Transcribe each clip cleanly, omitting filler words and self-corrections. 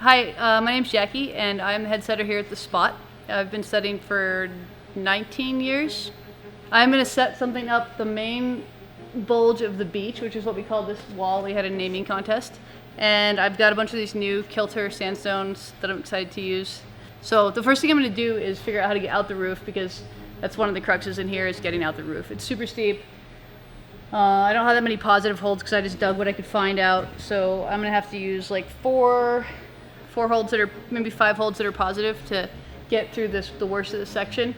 Hi, my name's Jackie, and I'm the head setter here at the Spot. I've been setting for 19 years. I'm going to set something up the main bulge of the beach, which is what we call this wall. We had a naming contest, and I've got a bunch of these new Kilter sandstones that I'm excited to use. So the first thing I'm going to do is figure out how to get out the roof, because that's one of the cruxes in here, is getting out the roof. It's super steep. I don't have that many positive holds because I just dug what I could find out. So I'm going to have to use like four holds that are, maybe 5 holds that are positive to get through the worst of the section.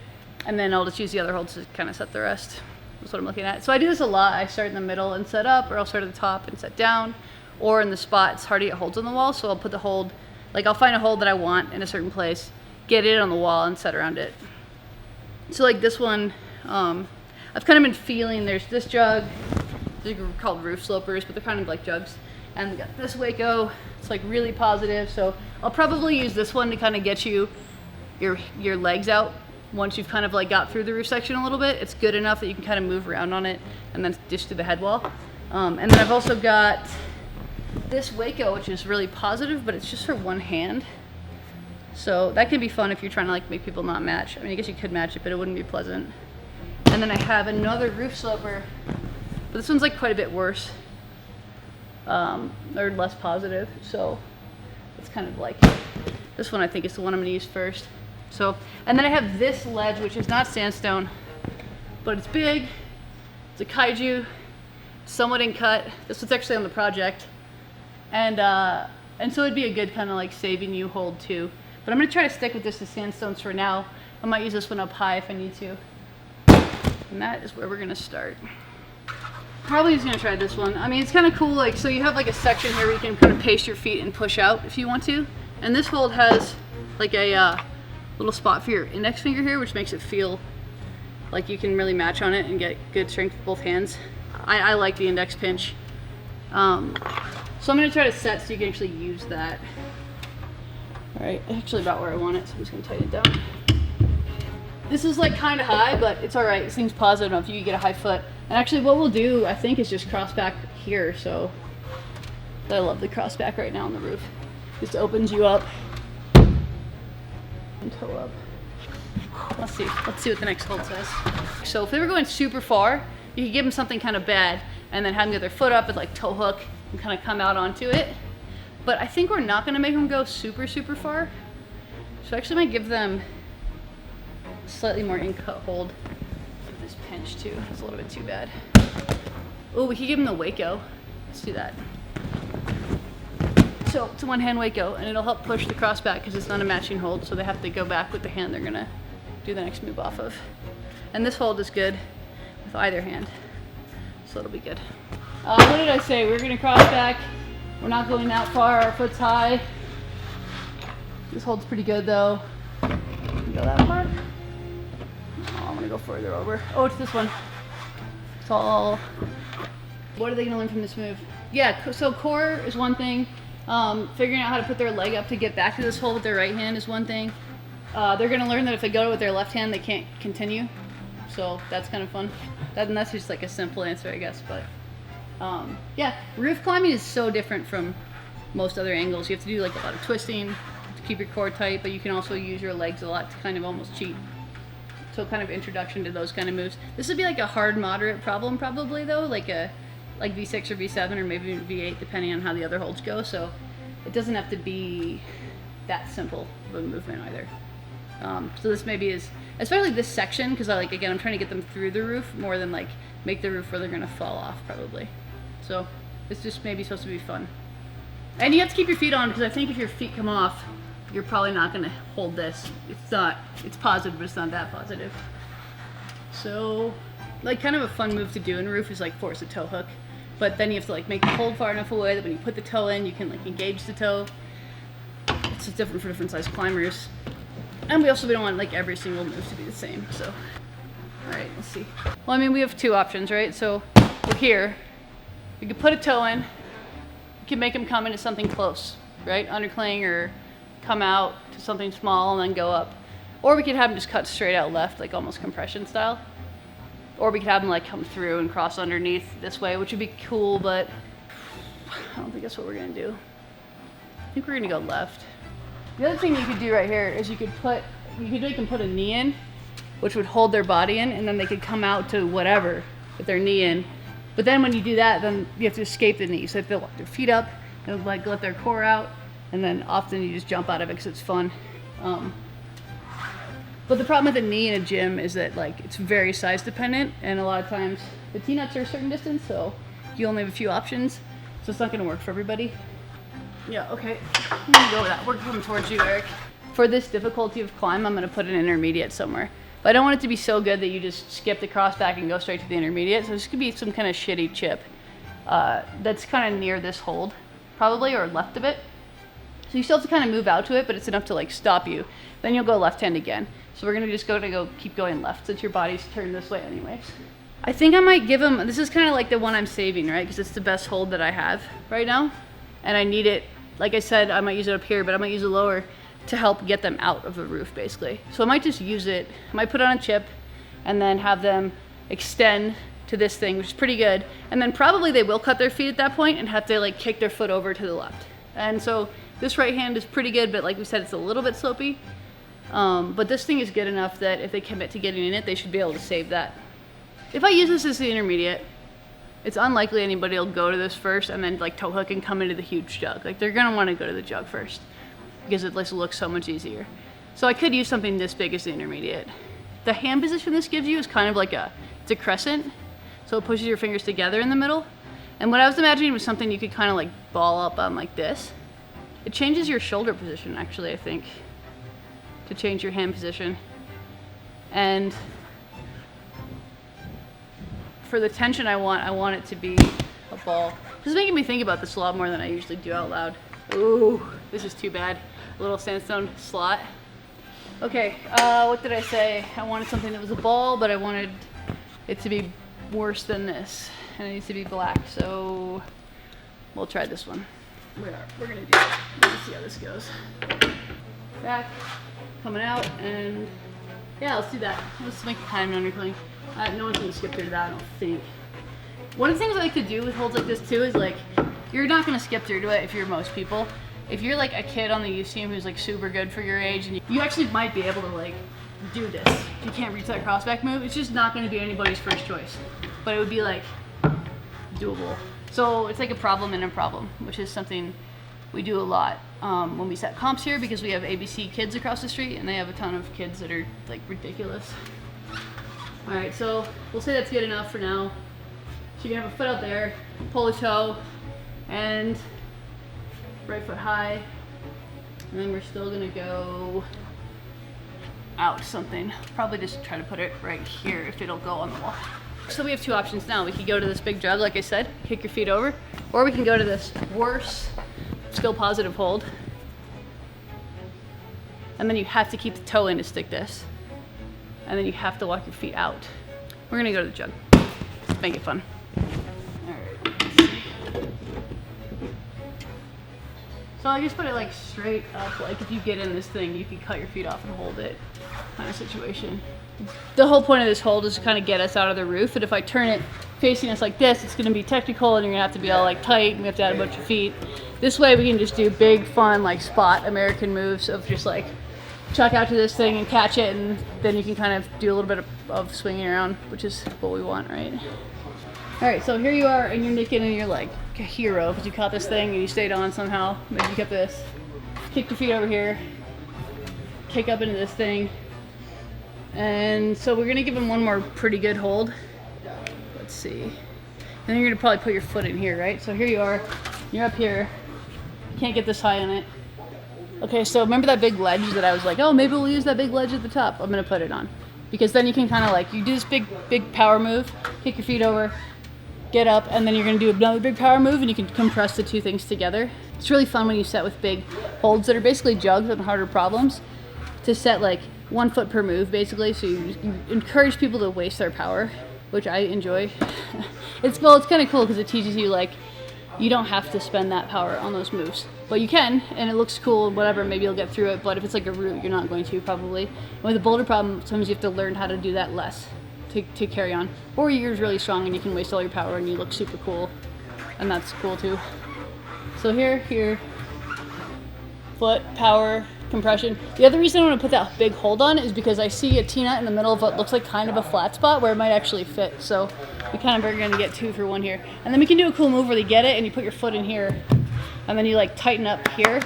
And then I'll just use the other holds to kind of set the rest. That's what I'm looking at. So I do this a lot. I start in the middle and set up, or I'll start at the top and set down. Or in the Spot, it's hard to get holds on the wall, so I'll put the hold, like I'll find a hold that I want in a certain place, get it on the wall and set around it. So like this one, I've kind of been feeling, there's this jug, they're called roof slopers, but they're kind of like jugs. And we got this Waco, it's like really positive, so I'll probably use this one to kind of get you your legs out. Once you've kind of like got through the roof section a little bit, it's good enough that you can kind of move around on it and then dish through the head wall. And then I've also got this Waco, which is really positive, but it's just for one hand. So that can be fun if you're trying to like make people not match. I mean, I guess you could match it, but it wouldn't be pleasant. And then I have another roof sloper, but this one's like quite a bit worse, or less positive. So it's kind of like, this one I think is the one I'm gonna use first. So, and then I have this ledge, which is not sandstone, but it's big. It's a kaiju, somewhat in cut. This was actually on the project. And so it'd be a good kind of like saving you hold too. But I'm gonna try to stick with this as sandstones for now. I might use this one up high if I need to. And that is where we're gonna start. Probably just gonna try this one. I mean, it's kind of cool, like, so you have like a section here where you can kind of paste your feet and push out if you want to. And this hold has like a little spot for your index finger here, which makes it feel like you can really match on it and get good strength with both hands. I like the index pinch. So I'm gonna try to set so you can actually use that. All right, actually about where I want it, so I'm just gonna tighten it down. This is like kind of high, but it's all right. This thing's positive enough you can get a high foot. And actually what we'll do, I think, is just cross back here. So I love the cross back right now on the roof. Just opens you up and toe up. Let's see what the next hold says. So if they were going super far, you could give them something kind of bad and then have them get their foot up and like toe hook and kind of come out onto it. But I think we're not gonna make them go super, super far. So I actually might give them slightly more in-cut hold with this pinch too. It's a little bit too bad. Oh, we could give them the Waco. Let's do that. So it's a one-hand Waco, and it'll help push the cross back because it's not a matching hold, so they have to go back with the hand they're gonna do the next move off of. And this hold is good with either hand, so it'll be good. What did I say? We're gonna cross back. We're not going that far. Our foot's high. This hold's pretty good though. Go that far. Oh, I'm gonna go further over. Oh, it's this one. It's all. What are they gonna learn from this move? Yeah, so core is one thing. Figuring out how to put their leg up to get back to this hole with their right hand is one thing. They're gonna learn that if they go with their left hand, they can't continue. So that's kind of fun. That's just like a simple answer, I guess. But yeah, roof climbing is so different from most other angles. You have to do like a lot of twisting to keep your core tight, but you can also use your legs a lot to kind of almost cheat. So kind of introduction to those kind of moves. This would be like a hard moderate problem probably though, like V6 or V7 or maybe V8 depending on how the other holds go. So it doesn't have to be that simple of a movement either. So this maybe is, especially this section, because I'm trying to get them through the roof more than like make the roof where they're gonna fall off probably. So it's just maybe supposed to be fun. And you have to keep your feet on, because I think if your feet come off, you're probably not gonna hold this. It's positive, but it's not that positive. So like kind of a fun move to do in a roof is like force a toe hook. But then you have to like make the hold far enough away that when you put the toe in, you can like engage the toe. It's just different for different size climbers. And we don't want like every single move to be the same, so. All right, let's see. Well, I mean, we have two options, right? So we're here. We could put a toe in. We can make them come into something close, right? Undercling or come out to something small and then go up. Or we could have them just cut straight out left, like almost compression style. Or we could have them like come through and cross underneath this way, which would be cool, but I don't think that's what we're gonna do. think we're gonna go left. The other thing you could do right here is you could make them put a knee in, which would hold their body in, and then they could come out to whatever with their knee in. But then when you do that, then you have to escape the knee. So if they lock their feet up, they'll like let their core out, and then often you just jump out of it because it's fun. But the problem with the knee in a gym is that like it's very size dependent, and a lot of times the T-nuts are a certain distance, so you only have a few options, so it's not gonna work for everybody. Yeah, okay, I'm gonna go with that. We're coming towards you, Eric. For this difficulty of climb, I'm gonna put an intermediate somewhere. But I don't want it to be so good that you just skip the crossback and go straight to the intermediate, so this could be some kind of shitty chip that's kind of near this hold, probably, or left of it. So you still have to kind of move out to it, but it's enough to like stop you. Then you'll go left hand again. So we're gonna just keep going left since your body's turned this way anyways. I think I might give him, this is kind of like the one I'm saving, right? Because it's the best hold that I have right now. And I need it, like I said, I might use it up here, but I might use it lower to help get them out of the roof basically. So I might just use it, I might put it on a chip and then have them extend to this thing, which is pretty good. And then probably they will cut their feet at that point and have to like kick their foot over to the left. And so this right hand is pretty good, but like we said, it's a little bit slopey. But this thing is good enough that if they commit to getting in it, they should be able to save that. If I use this as the intermediate, it's unlikely anybody will go to this first and then like toe hook and come into the huge jug. Like they're gonna wanna go to the jug first because it just looks so much easier. So I could use something this big as the intermediate. The hand position this gives you is kind of like it's a crescent. So it pushes your fingers together in the middle. And what I was imagining was something you could kind of like ball up on like this. It changes your shoulder position actually, I think, to change your hand position. And for the tension I want it to be a ball. This is making me think about this a lot more than I usually do out loud. Ooh, this is too bad. A little sandstone slot. Okay, what did I say? I wanted something that was a ball, but I wanted it to be worse than this. And it needs to be black, so we'll try this one. We're gonna do it. Let's see how this goes. Back, coming out, and yeah, let's do that. Let's make a time undercling. No one's gonna skip through that, I don't think. One of the things I like to do with holds like this too is like, you're not gonna skip through to it if you're most people. If you're like a kid on the youth team who's like super good for your age, and you actually might be able to like do this. If you can't reach that crossback move, it's just not gonna be anybody's first choice. But it would be like doable. So it's like a problem in a problem, which is something we do a lot when we set comps here, because we have ABC kids across the street and they have a ton of kids that are like ridiculous. All right, so we'll say that's good enough for now. So you're gonna have a foot out there, pull a toe, and right foot high. And then we're still gonna go out something. Probably just try to put it right here if it'll go on the wall. So we have two options now. We could go to this big jug, like I said, kick your feet over, or we can go to this worse, still positive hold. And then you have to keep the toe in to stick this. And then you have to walk your feet out. We're gonna go to the jug. Let's make it fun. All right, let's see. So I just put it like straight up, like if you get in this thing, you can cut your feet off and hold it, kind of situation. The whole point of this hold is to kind of get us out of the roof, and if I turn it facing us like this, it's gonna be technical and you're gonna have to be all like tight, and we have to add a bunch of feet. This way we can just do big, fun, like spot American moves of just like chuck out to this thing and catch it, and then you can kind of do a little bit of swinging around, which is what we want, right? All right, so here you are, and you're naked, and you're like a hero because you caught this thing and you stayed on somehow. Maybe you kept this. Kick your feet over here. Kick up into this thing. And so we're gonna give him one more pretty good hold. Let's see. And then you're gonna probably put your foot in here, right? So here you are. You're up here. Can't get this high on it. Okay, so remember that big ledge that I was like, oh, maybe we'll use that big ledge at the top. I'm gonna put it on. Because then you can kind of like, you do this big power move, kick your feet over, get up, and then you're gonna do another big power move, and you can compress the two things together. It's really fun when you set with big holds that are basically jugs and harder problems, to set like 1 foot per move basically, so you encourage people to waste their power, which I enjoy. It's kind of cool because it teaches you like, you don't have to spend that power on those moves. But you can, and it looks cool and whatever, maybe you'll get through it, but if it's like a route, you're not going to probably. And with a boulder problem, sometimes you have to learn how to do that less to carry on. Or you're really strong and you can waste all your power and you look super cool, and that's cool too. So here, foot, power, compression. The other reason I want to put that big hold on is because I see a T-nut in the middle of what looks like kind of a flat spot where it might actually fit. So we kind of are going to get 2 for 1 here. And then we can do a cool move where you get it and you put your foot in here and then you like tighten up here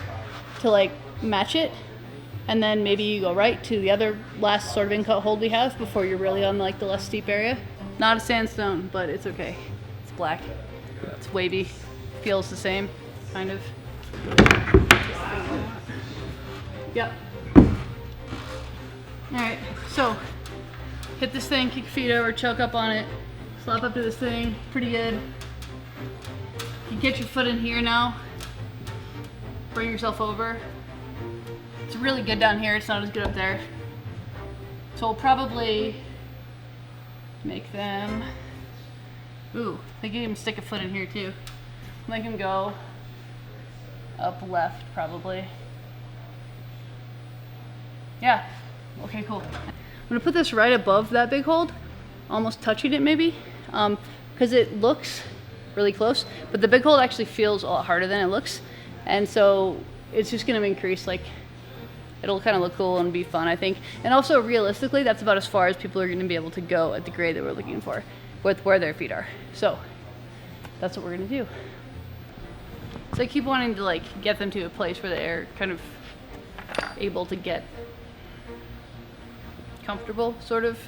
to like match it. And then maybe you go right to the other last sort of in-cut hold we have before you're really on like the less steep area. Not a sandstone, but it's okay. It's black. It's wavy. Feels the same, kind of. Yep. Alright, so hit this thing, kick your feet over, choke up on it, slap up to this thing, pretty good. You get your foot in here now, bring yourself over. It's really good down here, it's not as good up there. So we'll probably make them, ooh, they can even stick a foot in here too. Make them go up left probably. Yeah, okay, cool. I'm gonna put this right above that big hold, almost touching it maybe, because it looks really close, but the big hold actually feels a lot harder than it looks. And so it's just gonna increase, like, it'll kind of look cool and be fun, I think. And also realistically, that's about as far as people are gonna be able to go at the grade that we're looking for with where their feet are. So that's what we're gonna do. So I keep wanting to like get them to a place where they're kind of able to get comfortable, sort of.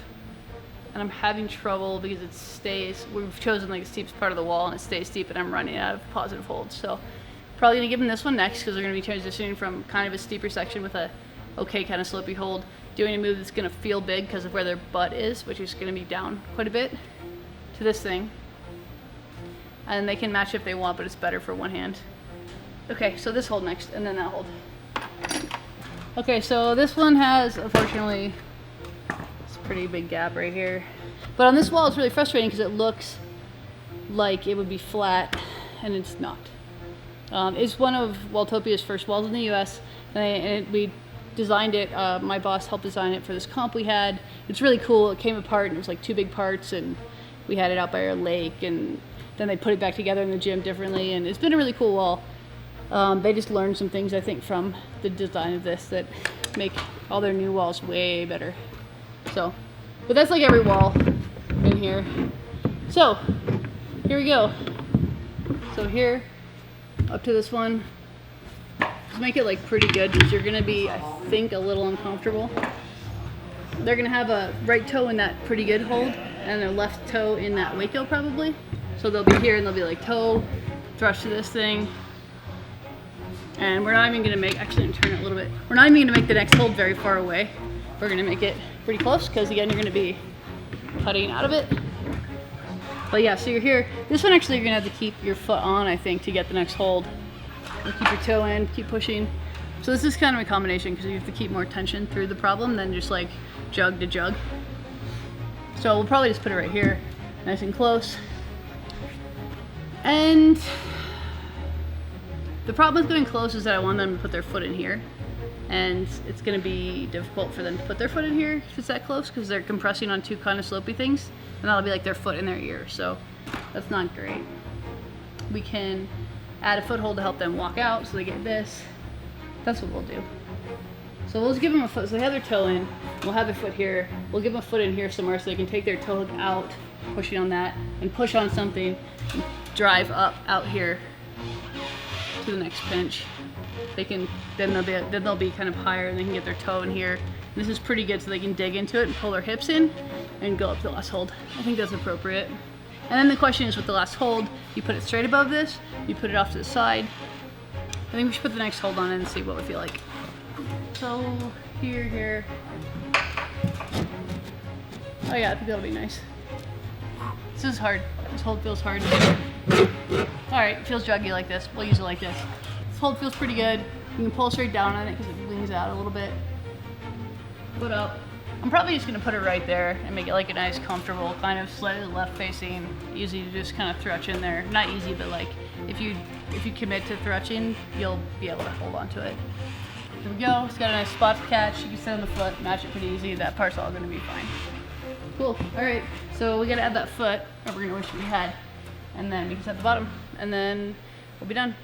And I'm having trouble because it stays, we've chosen like the steepest part of the wall and it stays steep and I'm running out of positive holds. So probably gonna give them this one next because we're gonna be transitioning from kind of a steeper section with a okay kind of slopey hold, doing a move that's gonna feel big because of where their butt is, which is gonna be down quite a bit, to this thing. And they can match if they want, but it's better for one hand. Okay, so this hold next, and then that hold. Okay, so this one has, unfortunately, this pretty big gap right here. But on this wall, it's really frustrating because it looks like it would be flat, and it's not. It's one of Walltopia's first walls in the US, and we designed it, my boss helped design it for this comp we had. It's really cool, it came apart, and it was like 2 big parts, and we had it out by our lake, and then they put it back together in the gym differently, and it's been a really cool wall. They just learned some things, I think, from the design of this that make all their new walls way better. So, but that's like every wall in here. So, here we go. So here, up to this one, just make it like pretty good because you're gonna be, I think, a little uncomfortable. They're gonna have a right toe in that pretty good hold and a left toe in that Waco probably. So they'll be here and they'll be like toe, thrust to this thing. And we're not even gonna make, actually I'm turn it a little bit. We're not even gonna make the next hold very far away. We're gonna make it pretty close because again, you're gonna be putting out of it. But yeah, so you're here. This one actually you're gonna have to keep your foot on, I think, to get the next hold. Or keep your toe in, keep pushing. So this is kind of a combination because you have to keep more tension through the problem than just like jug to jug. So we'll probably just put it right here, nice and close. And the problem with going close is that I want them to put their foot in here. And it's gonna be difficult for them to put their foot in here if it's that close because they're compressing on 2 kind of slopey things. And that'll be like their foot in their ear, so that's not great. We can add a foothold to help them walk out so they get this. That's what we'll do. So we'll just give them a foot, so they have their toe in, we'll have their foot here, we'll give them a foot in here somewhere so they can take their toe hook out, pushing on that, and push on something, and drive up out here to the next pinch. They can, then they'll be kind of higher and they can get their toe in here. And this is pretty good so they can dig into it and pull their hips in and go up to the last hold. I think that's appropriate. And then the question is with the last hold, you put it straight above this, you put it off to the side. I think we should put the next hold on it and see what we feel like. So here. Oh yeah, I think that'll be nice. This is hard. This hold feels hard. All right, it feels juggy like this. We'll use it like this. This hold feels pretty good. You can pull straight down on it because it leans out a little bit. Foot up. I'm probably just gonna put it right there and make it like a nice, comfortable, kind of slightly left facing, easy to just kind of thrutch in there. Not easy, but like if you commit to thrutching, you'll be able to hold on to it. Here we go. It's got a nice spot to catch. You can sit on the foot, match it pretty easy. That part's all gonna be fine. Cool. All right. So we gotta add that foot, or we're gonna wish we had, and then we can set the bottom, and then we'll be done.